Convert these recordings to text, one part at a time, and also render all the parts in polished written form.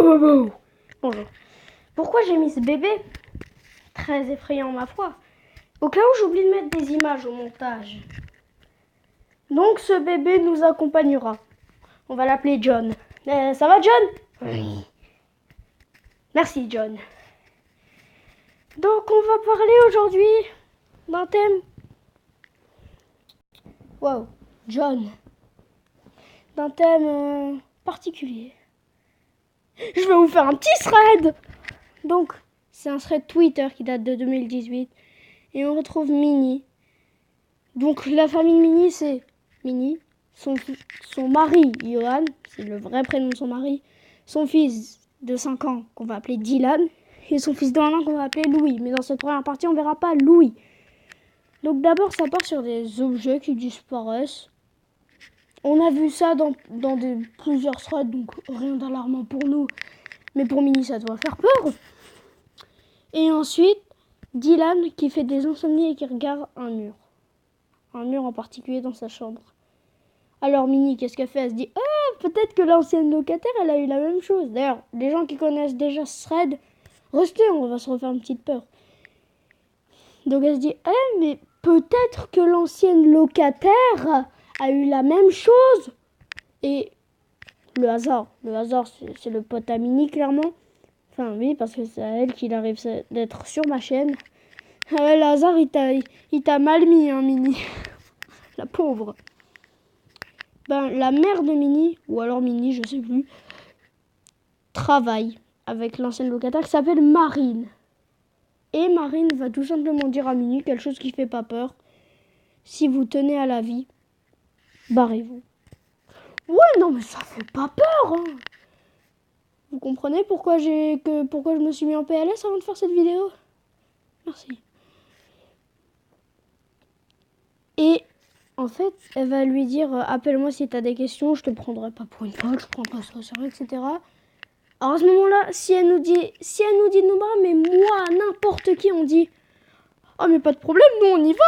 Bonjour. Pourquoi j'ai mis ce bébé? Très effrayant, ma foi. Au cas où j'oublie de mettre des images au montage. Donc ce bébé nous accompagnera. On va l'appeler John. Ça va, John? Oui. Merci, John. Donc on va parler aujourd'hui d'un thème. Wow, John. D'un thème particulier. Je vais vous faire un petit thread. Donc, c'est un thread Twitter qui date de 2018. Et on retrouve Minnie. Donc, la famille Minnie, c'est Minnie, son mari, Johan, c'est le vrai prénom de son mari, son fils de 5 ans, qu'on va appeler Dylan, et son fils de 1 an, qu'on va appeler Louis. Mais dans cette première partie, on ne verra pas Louis. Donc, d'abord, ça part sur des objets qui disparaissent. On a vu ça dans plusieurs threads, donc rien d'alarmant pour nous. Mais pour Minnie, ça doit faire peur. Et ensuite, Dylan qui fait des insomnies et qui regarde un mur. Un mur en particulier dans sa chambre. Alors Minnie, qu'est-ce qu'elle fait? Elle se dit, peut-être que l'ancienne locataire, elle a eu la même chose. D'ailleurs, les gens qui connaissent déjà ce thread, restez, on va se refaire une petite peur. Donc elle se dit, mais peut-être que l'ancienne locataire a eu la même chose. Et le hasard, c'est le pote à Minnie, clairement. Enfin oui, parce que c'est à elle qu'il arrive d'être sur ma chaîne. Ah ouais, le hasard, il t'a mal mis, hein, Minnie. La pauvre. Ben, la mère de Minnie, ou alors Minnie, je sais plus, travaille avec l'ancienne locataire qui s'appelle Marine. Et Marine va tout simplement dire à Minnie quelque chose qui fait pas peur. Si vous tenez à la vie, barrez-vous. Ouais, non, mais ça fait pas peur, hein. Vous comprenez pourquoi je me suis mis en PLS avant de faire cette vidéo? Merci. Et en fait, elle va lui dire appelle-moi si t'as des questions, je te prendrai pas pour une folle, je prendrai ça au sérieux, etc. Alors à ce moment-là, si elle nous dit de nous barrer, mais moi, n'importe qui, on dit oh mais pas de problème, nous on y va,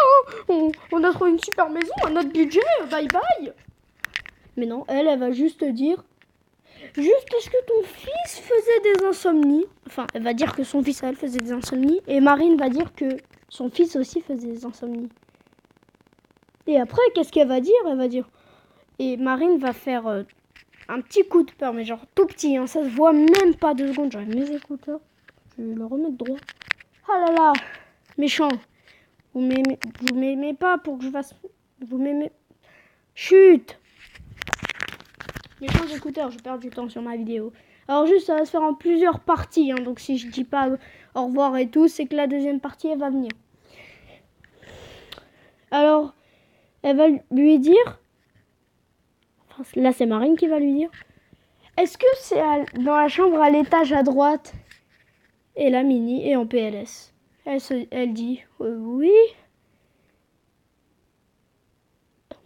hein. On a trouvé une super maison à notre budget, bye bye. Mais non, elle va juste dire est-ce que ton fils faisait des insomnies? Enfin, elle va dire que son fils, elle faisait des insomnies. Et Marine va dire que son fils aussi faisait des insomnies. Et après, qu'est-ce qu'elle va dire? Elle va dire... Et Marine va faire un petit coup de peur, mais genre tout petit. Hein, ça se voit même pas 2 secondes. J'aurais mes écouteurs. Je vais le remettre droit. Ah là là, méchant. Vous m'aimez pas pour que je fasse... Vous m'aimez... Chut. Méchants écouteurs, je perds du temps sur ma vidéo. Alors juste, ça va se faire en plusieurs parties. Hein, donc si je dis pas au revoir et tout, c'est que la deuxième partie, elle va venir. Alors, elle va lui dire... Enfin, là, c'est Marine qui va lui dire. Est-ce que c'est dans la chambre à l'étage à droite? Et là, Minnie est en PLS. Elle dit oui.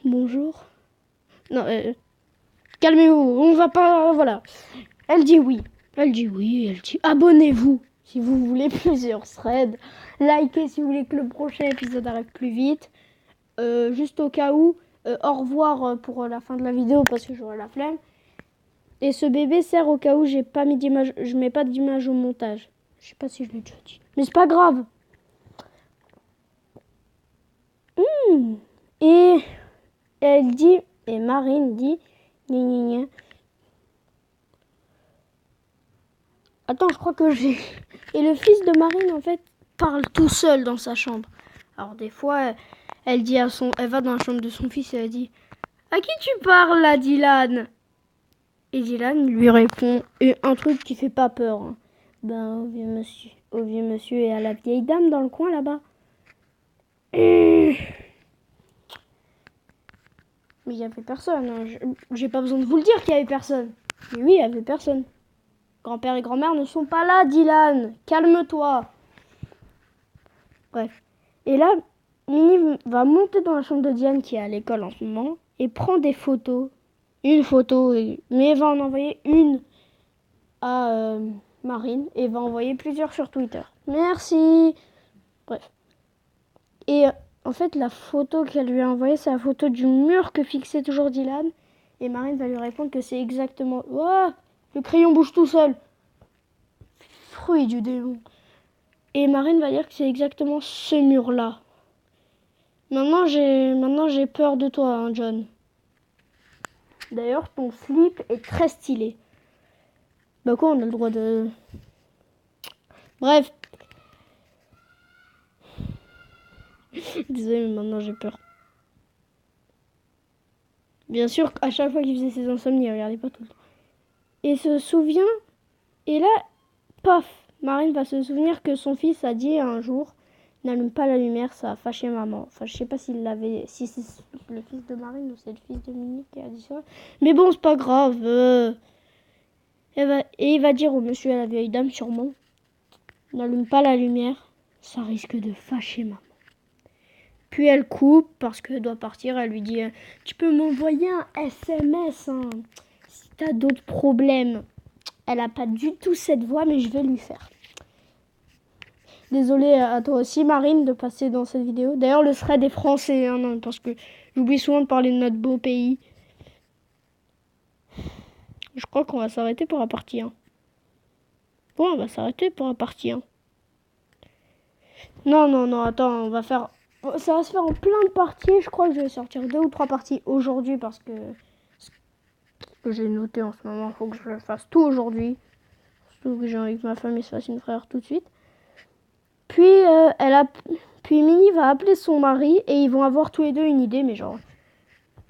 Bonjour. Non, calmez-vous, on va pas... Voilà. Elle dit oui. Elle dit abonnez-vous si vous voulez plusieurs threads. Likez si vous voulez que le prochain épisode arrive plus vite. Juste au cas où, au revoir pour la fin de la vidéo parce que j'aurai la flemme. Et ce bébé sert au cas où je mets pas d'image au montage. Je sais pas si je l'ai déjà dit. Mais c'est pas grave. Et elle dit, et Marine dit, gna gna gna. Attends, je crois que j'ai... Et le fils de Marine, en fait, parle tout seul dans sa chambre. Alors des fois, elle va dans la chambre de son fils et elle dit, à qui tu parles là, Dylan? Et Dylan lui répond un truc qui fait pas peur. Hein. Ben, au vieux monsieur et à la vieille dame dans le coin là-bas. Mais il y avait personne. Hein. J'ai pas besoin de vous le dire qu'il y avait personne. Mais oui, il y avait personne. Grand-père et grand-mère ne sont pas là, Dylan. Calme-toi. Bref. Et là, Minnie va monter dans la chambre de Diane qui est à l'école en ce moment et prend des photos. Une photo, mais elle va en envoyer une à Marine et va envoyer plusieurs sur Twitter. Merci. Bref. Et en fait, la photo qu'elle lui a envoyée, c'est la photo du mur que fixait toujours Dylan. Et Marine va lui répondre que c'est exactement... Oh, le crayon bouge tout seul. fruit du démon. Et Marine va dire que c'est exactement ce mur-là. Maintenant, j'ai peur de toi, hein, John. D'ailleurs, ton slip est très stylé. Bah quoi, on a le droit de... Bref. Désolé, mais maintenant j'ai peur. Bien sûr, à chaque fois qu'il faisait ses insomnies, il regardait pas tout le temps. Et se souvient... Et là, paf, Marine va se souvenir que son fils a dit un jour, n'allume pas la lumière, ça a fâché maman. Enfin, je sais pas si c'est le fils de Marine ou c'est le fils de Minnie qui a dit ça. Mais bon, c'est pas grave. Et il va dire au monsieur et à la vieille dame, sûrement, n'allume pas la lumière, ça risque de fâcher maman. Puis elle coupe parce qu'elle doit partir. Elle lui dit, tu peux m'envoyer un SMS hein, si t'as d'autres problèmes. Elle a pas du tout cette voix, mais je vais lui faire. Désolée à toi aussi, Marine, de passer dans cette vidéo. D'ailleurs, le thread est français, hein, non, parce que j'oublie souvent de parler de notre beau pays. Je crois qu'on va s'arrêter pour la partie 1. Bon, on va s'arrêter pour la partie 1. Non, attends, on va faire... Ça va se faire en plein de parties. Je crois que je vais sortir 2 ou 3 parties aujourd'hui parce que ce que j'ai noté en ce moment, il faut que je le fasse tout aujourd'hui. Surtout que j'ai envie que ma famille se fasse une frère tout de suite. Puis, puis Minnie va appeler son mari et ils vont avoir tous les deux une idée, mais genre,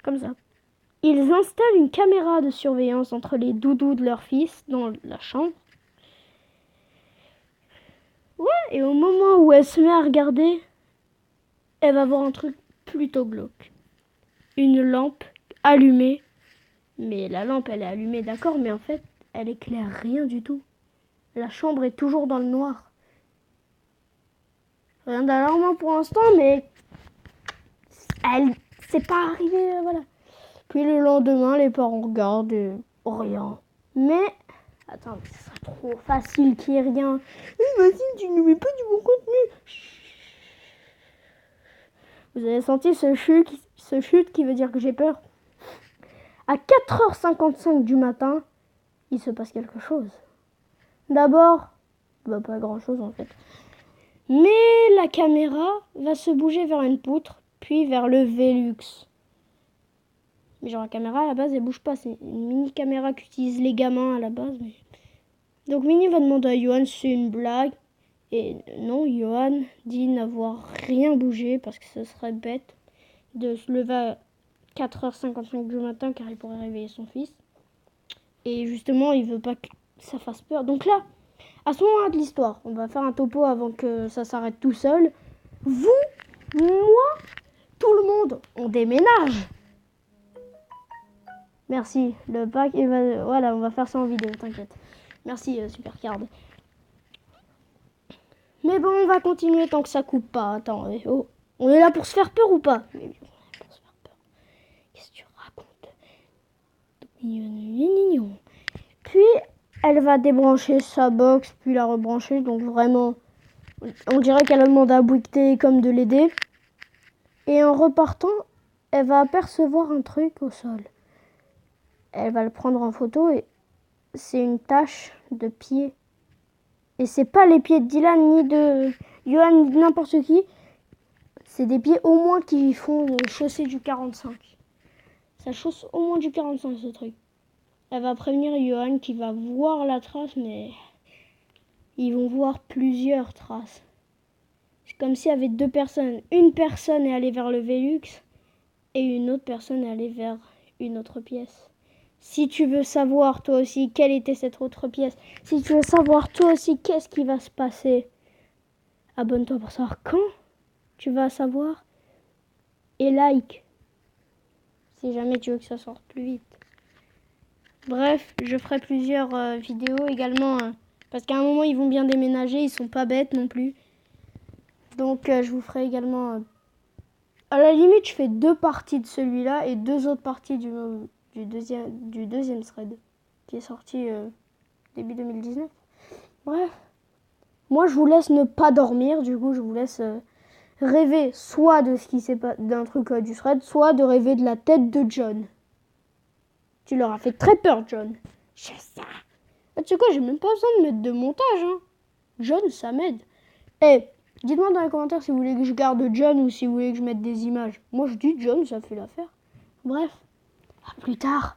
comme ça. Ils installent une caméra de surveillance entre les doudous de leur fils dans la chambre. Ouais, et au moment où elle se met à regarder, elle va voir un truc plutôt glauque. Une lampe allumée. Mais la lampe, elle est allumée, d'accord, mais en fait, elle éclaire rien du tout. La chambre est toujours dans le noir. Rien d'alarmant pour l'instant, mais c'est pas arrivé, voilà. Puis le lendemain, les parents regardent et rien. Mais, attends, ce serait trop facile qu'il y ait rien. Vas-y, tu ne mets pas du bon contenu. Vous avez senti ce chute qui veut dire que j'ai peur. À 4h55 du matin, il se passe quelque chose. D'abord, pas grand chose en fait. Mais la caméra va se bouger vers une poutre, puis vers le Velux. Mais genre la caméra à la base elle bouge pas, c'est une mini caméra qu'utilisent les gamins à la base. Mais... Donc Minnie va demander à Johan si c'est une blague. Et non, Johan dit n'avoir rien bougé parce que ce serait bête de se lever à 4h55 du matin car il pourrait réveiller son fils. Et justement, il veut pas que ça fasse peur. Donc là, à ce moment-là de l'histoire, on va faire un topo avant que ça s'arrête tout seul. Vous, moi, tout le monde, on déménage. Merci, le pack, voilà, on va faire ça en vidéo, t'inquiète. Merci, Supercard. Mais bon, on va continuer tant que ça coupe pas. Attends, oh. On est là pour se faire peur ou pas? Mais oui, on est là pour se faire peur. Qu'est-ce que tu racontes? Puis, elle va débrancher sa box, puis la rebrancher. Donc vraiment, on dirait qu'elle a demandé à Bouygues Télécom de l'aider. Et en repartant, elle va apercevoir un truc au sol. Elle va le prendre en photo et c'est une tache de pied. Et c'est pas les pieds de Dylan ni de Johan ni de n'importe qui. C'est des pieds au moins qui font chausser du 45. Ça chausse au moins du 45 ce truc. Elle va prévenir Johan qui va voir la trace, mais ils vont voir plusieurs traces. C'est comme s'il y avait 2 personnes. Une personne est allée vers le Velux et une autre personne est allée vers une autre pièce. Si tu veux savoir toi aussi quelle était cette autre pièce, si tu veux savoir toi aussi qu'est-ce qui va se passer, abonne-toi pour savoir quand tu vas savoir et like si jamais tu veux que ça sorte plus vite. Bref, je ferai plusieurs vidéos également parce qu'à un moment ils vont bien déménager, ils sont pas bêtes non plus. Donc je vous ferai également à la limite je fais 2 parties de celui-là et 2 autres parties du deuxième thread qui est sorti début 2019. Bref, moi je vous laisse ne pas dormir, du coup je vous laisse rêver soit de ce qui s'est pas d'un truc du thread, soit de rêver de la tête de John. Tu leur as fait très peur, John. Je sais. Ah, tu sais quoi, j'ai même pas besoin de mettre de montage, hein. John, ça m'aide. Eh, dites-moi dans les commentaires si vous voulez que je garde John ou si vous voulez que je mette des images. Moi, je dis John, ça fait l'affaire. Bref, à plus tard.